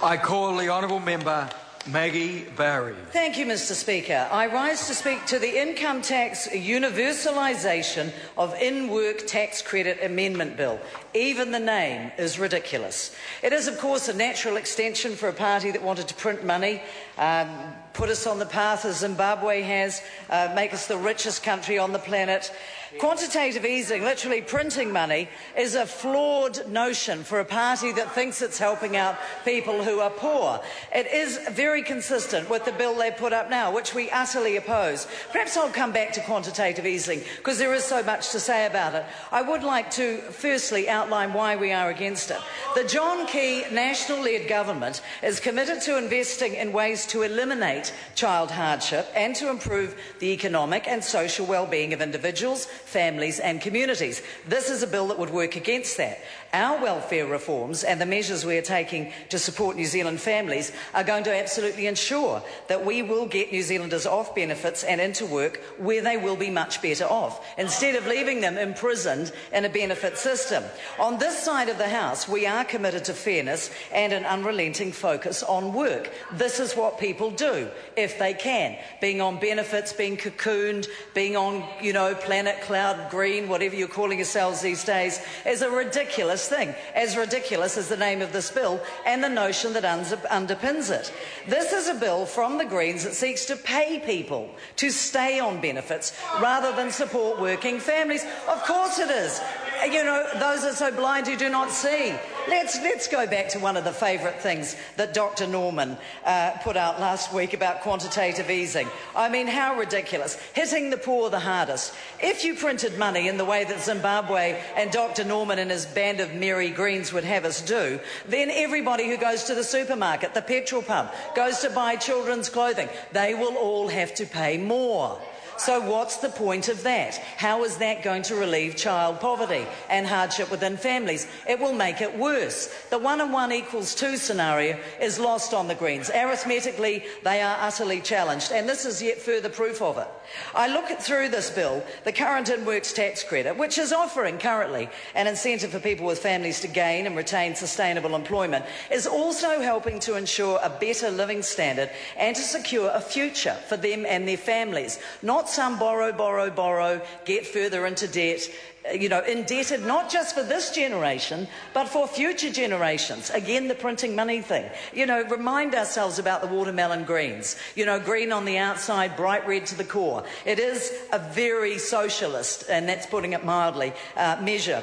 I call the honourable member Maggie Barry. Thank you, Mr. Speaker. I rise to speak to the income tax universalisation of in-work tax credit amendment bill. Even the name is ridiculous. It is, of course, a natural extension for a party that wanted to print money, put us on the path as Zimbabwe has, make us the richest country on the planet. Quantitative easing, literally printing money, is a flawed notion for a party that thinks it's helping out people who are poor. It is very consistent with the bill they put up now, which we utterly oppose. Perhaps I'll come back to quantitative easing, because there is so much to say about it. I would like to firstly outline why we are against it. The John Key national-led government is committed to investing in ways to eliminate child hardship and to improve the economic and social well-being of individuals, families and communities. This is a bill that would work against that. Our welfare reforms and the measures we are taking to support New Zealand families are going to absolutely ensure that we will get New Zealanders off benefits and into work where they will be much better off, instead of leaving them imprisoned in a benefit system. On this side of the House, we are committed to fairness and an unrelenting focus on work. This is what people do, if they can. Being on benefits, being cocooned, being on, planet, cloud, green, whatever you're calling yourselves these days, is a ridiculous thing. As ridiculous as the name of this bill and the notion that underpins it. This is a bill from the Greens that seeks to pay people to stay on benefits rather than support working families. Of course it is. Those are so blind who do not see. Let's go back to one of the favourite things that Dr. Norman put out last week about quantitative easing. I mean, how ridiculous. Hitting the poor the hardest. If you printed money in the way that Zimbabwe and Dr. Norman and his band of merry Greens would have us do, then everybody who goes to the supermarket, the petrol pump, goes to buy children's clothing, they will all have to pay more. So what's the point of that? How is that going to relieve child poverty and hardship within families? It will make it worse. The 1 and 1 equals 2 scenario is lost on the Greens. Arithmetically, they are utterly challenged, and this is yet further proof of it. I look through this bill, the current in-works tax credit, which is offering currently an incentive for people with families to gain and retain sustainable employment, is also helping to ensure a better living standard and to secure a future for them and their families. Not some borrow, get further into debt, indebted not just for this generation, but for future generations. Again, the printing money thing. Remind ourselves about the watermelon greens. Green on the outside, bright red to the core. It is a very socialist, and that's putting it mildly, measure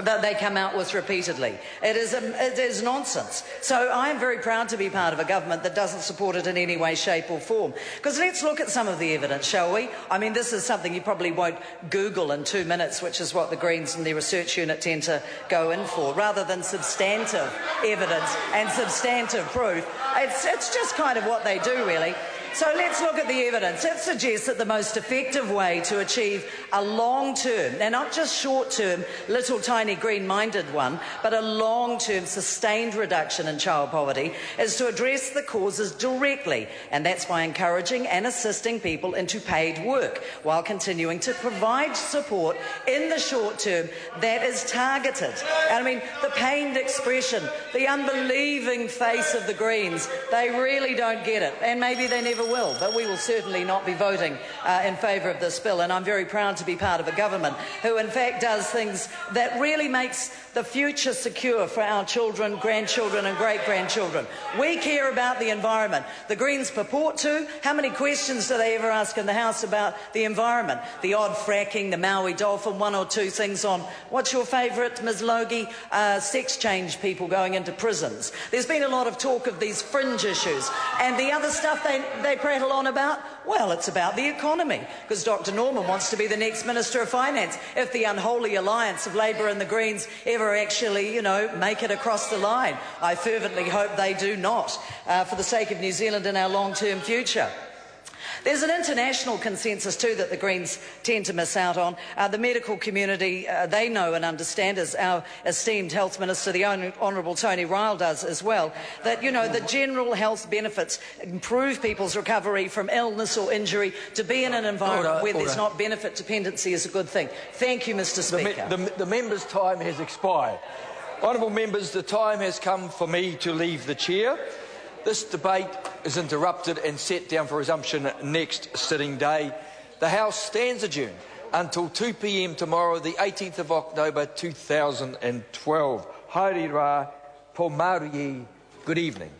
that they come out with repeatedly. It is nonsense. So I am very proud to be part of a government that doesn't support it in any way, shape or form. Because let's look at some of the evidence, shall we? I mean, this is something you probably won't Google in 2 minutes, which is what the Greens and their research unit tend to go in for, rather than substantive evidence and substantive proof. It's just kind of what they do, really. So let's look at the evidence. It suggests that the most effective way to achieve a long-term, and not just short-term, little tiny green-minded one, but a long-term sustained reduction in child poverty is to address the causes directly, and that's by encouraging and assisting people into paid work while continuing to provide support in the short term that is targeted. And I mean, the pained expression, the unbelieving face of the Greens, they really don't get it, and maybe they never will, but we will certainly not be voting in favour of this bill, and I'm very proud to be part of a government who in fact does things that really makes the future secure for our children, grandchildren and great-grandchildren. We care about the environment. The Greens purport to. How many questions do they ever ask in the House about the environment? The odd fracking, the Maui dolphin, 1 or 2 things on, what's your favourite, Ms Logie? Sex change people going into prisons. There's been a lot of talk of these fringe issues, and the other stuff they prattle on about, well, it's about the economy, because Dr Norman wants to be the next Minister of Finance if the unholy alliance of Labour and the Greens ever actually, make it across the line. I fervently hope they do not, for the sake of New Zealand and our long-term future. There's an international consensus too that the Greens tend to miss out on. The medical community, they know and understand, as our esteemed Health Minister, the Honourable Tony Ryle, does as well, that, the general health benefits improve people's recovery from illness or injury. To be in an environment where there's not benefit dependency is a good thing. Thank you, Mr Speaker. The member's time has expired. Honourable members, the time has come for me to leave the chair. This debate is interrupted and set down for resumption next sitting day. The House stands adjourned until 2 p.m. tomorrow, the 18th of October 2012. Haere rā, po Māori, good evening.